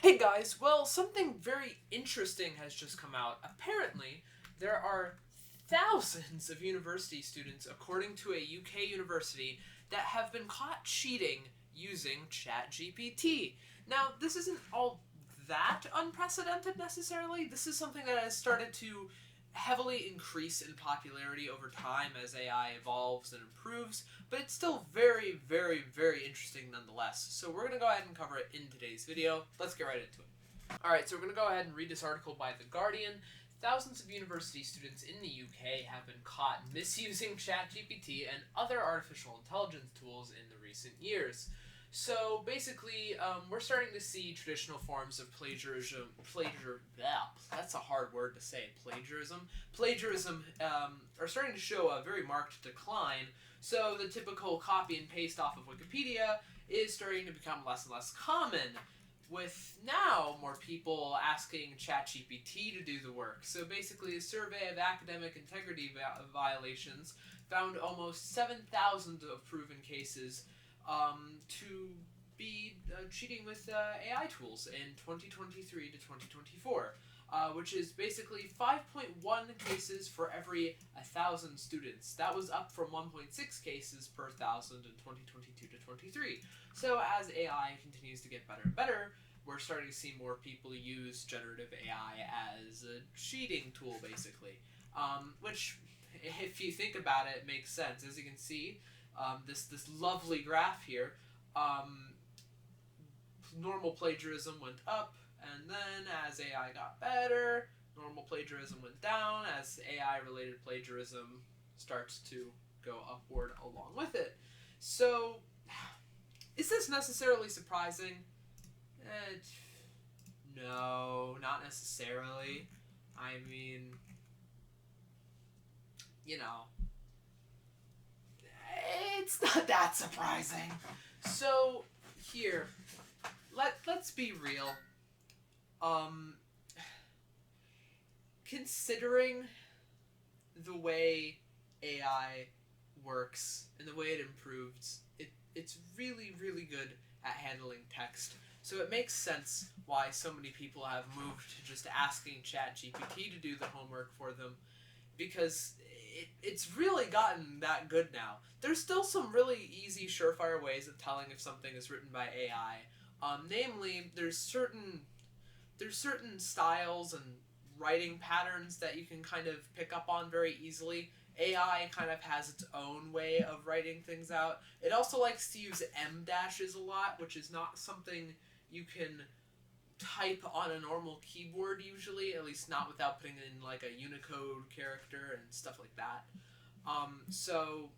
Hey guys, well, something very interesting has just come out. Apparently, there are thousands of university students, according to a UK university, that have been caught cheating using ChatGPT. Now, this isn't all that unprecedented necessarily. This is something that has started to heavily increase in popularity over time as AI evolves and improves, but it's still very, very, very interesting nonetheless. So we're going to go ahead and cover it in today's video. Let's get right into it. Alright, so we're going to go ahead and read this article by The Guardian. Thousands of university students in the UK have been caught misusing ChatGPT and other artificial intelligence tools in the recent years. So basically, we're starting to see traditional forms of plagiarism, that's a hard word to say, plagiarism are starting to show a very marked decline. So the typical copy and paste off of Wikipedia is starting to become less and less common, with now more people asking ChatGPT to do the work. So basically, a survey of academic integrity violations found almost 7,000 of proven cases to be cheating with AI tools in 2023 to 2024, which is basically 5.1 cases for every 1,000 students. That was up from 1.6 cases per 1,000 in 2022 to 23. So as AI continues to get better and better, we're starting to see more people use generative AI as a cheating tool, basically, which, if you think about it, makes sense. As you can see, this lovely graph here, normal plagiarism went up, and then as AI got better, normal plagiarism went down as AI-related plagiarism starts to go upward along with it. So, is this necessarily surprising? No, not necessarily. I mean, it's not that surprising. So, here, let's be real. Considering the way AI works and the way it improves, it's really, really good at handling text. So it makes sense why so many people have moved to just asking ChatGPT to do the homework for them, because it's really gotten that good now. There's still some really easy, surefire ways of telling if something is written by AI. Namely, there's certain styles and writing patterns that you can kind of pick up on very easily. AI kind of has its own way of writing things out. It also likes to use em dashes a lot, which is not something you can type on a normal keyboard usually, at least not without putting in like a Unicode character and stuff like that. So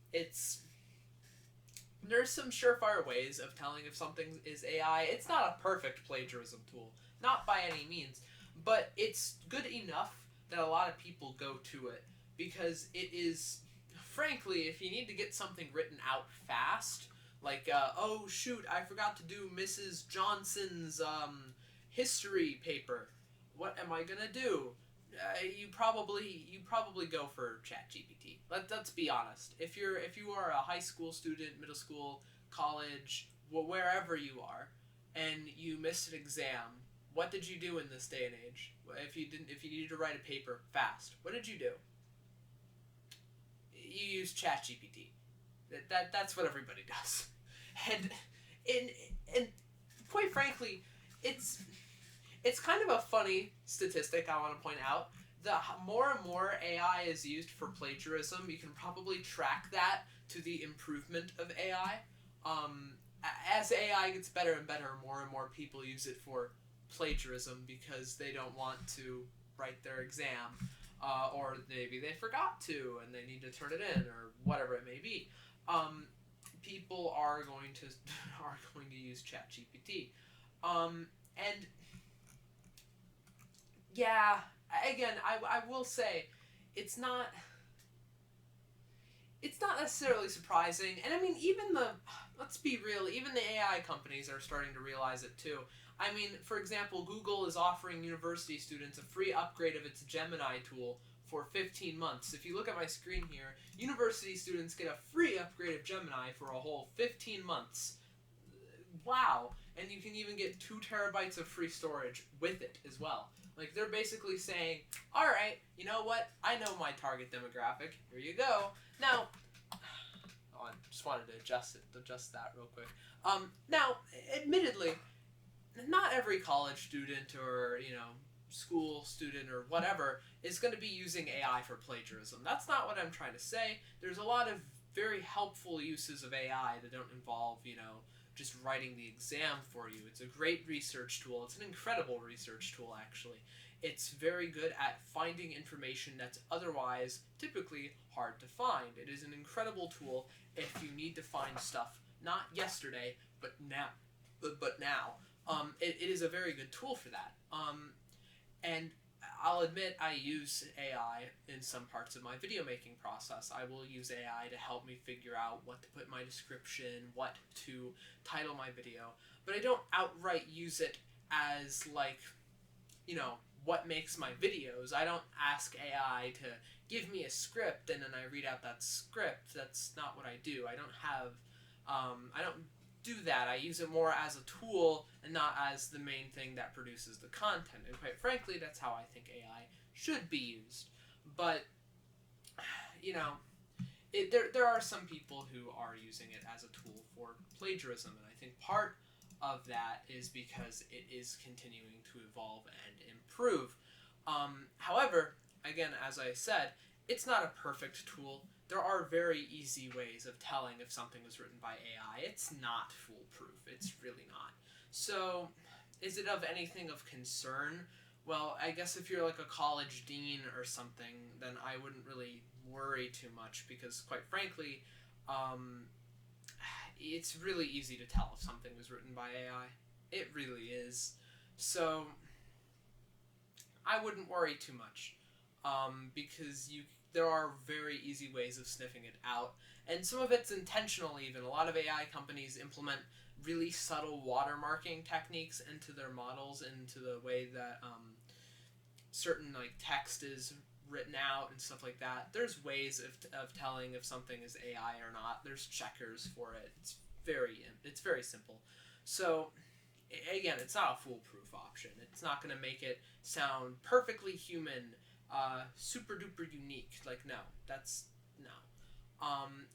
there's some surefire ways of telling if something is AI. It's not a perfect plagiarism tool, not by any means, but it's good enough that a lot of people go to it, because it is, frankly, if you need to get something written out fast, like, oh shoot, I forgot to do Mrs. Johnson's history paper. What am I gonna do? You probably go for ChatGPT. Let's be honest. If you are a high school student, middle school, college, wherever you are, and you missed an exam, what did you do in this day and age? If you needed to write a paper fast, what did you do? You use ChatGPT. That's what everybody does. And quite frankly, it's kind of a funny statistic I want to point out. The more and more AI is used for plagiarism, you can probably track that to the improvement of AI. As AI gets better and better, more and more people use it for plagiarism because they don't want to write their exam, or maybe they forgot to and they need to turn it in, or whatever it may be. People are going to use ChatGPT, and yeah, again, I will say, it's not necessarily surprising, and I mean, let's be real, even the AI companies are starting to realize it too. I mean, for example, Google is offering university students a free upgrade of its Gemini tool for 15 months. If you look at my screen here, university students get a free upgrade of Gemini for a whole 15 months. Wow. and you can even get 2 terabytes of free storage with it as well. Like, they're basically saying, all right, you know what? I know my target demographic. Here you go. Now, I just wanted to adjust that real quick. Now, admittedly, not every college student or, school student or whatever is going to be using AI for plagiarism. That's not what I'm trying to say. There's a lot of very helpful uses of AI that don't involve, just writing the exam for you. It's a great research tool. It's an incredible research tool, actually. It's very good at finding information that's otherwise typically hard to find. It is an incredible tool if you need to find stuff not yesterday, but now. It is a very good tool for that. And I'll admit I use AI in some parts of my video making process. I will use AI to help me figure out what to put in my description, what to title my video, but I don't outright use it as what makes my videos. I don't ask AI to give me a script and then I read out that script. That's not what I do. I don't do that. I use it more as a tool and not as the main thing that produces the content. And quite frankly, that's how I think AI should be used. But, there are some people who are using it as a tool for plagiarism. And I think part of that is because it is continuing to evolve and improve. However, again, as I said, it's not a perfect tool. There are very easy ways of telling if something was written by AI. It's not foolproof. It's really not. So, is it of anything of concern? Well, I guess if you're like a college dean or something, then I wouldn't really worry too much because, quite frankly, it's really easy to tell if something was written by AI. It really is. So, I wouldn't worry too much because there are very easy ways of sniffing it out, and some of it's intentional even. A lot of AI companies implement really subtle watermarking techniques into their models, into the way that certain text is written out and stuff like that. There's ways of telling if something is AI or not. There's checkers for it. It's very simple. So again, it's not a foolproof option. It's not going to make it sound perfectly human, super duper unique. No.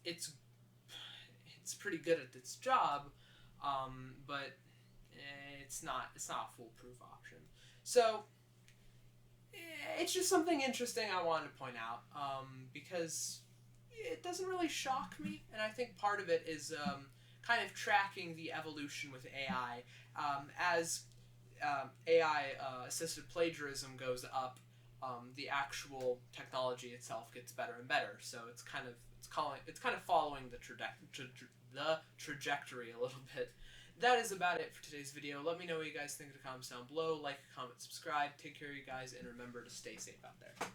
It's pretty good at its job, but it's not a foolproof option. So it's just something interesting I wanted to point out, because it doesn't really shock me, and I think part of it is kind of tracking the evolution with AI. As AI assisted plagiarism goes up, the actual technology itself gets better and better. So it's kind of following the trajectory a little bit. That is about it for today's video. Let me know what you guys think in the comments down below. Like, comment, subscribe. Take care of you guys, and remember to stay safe out there.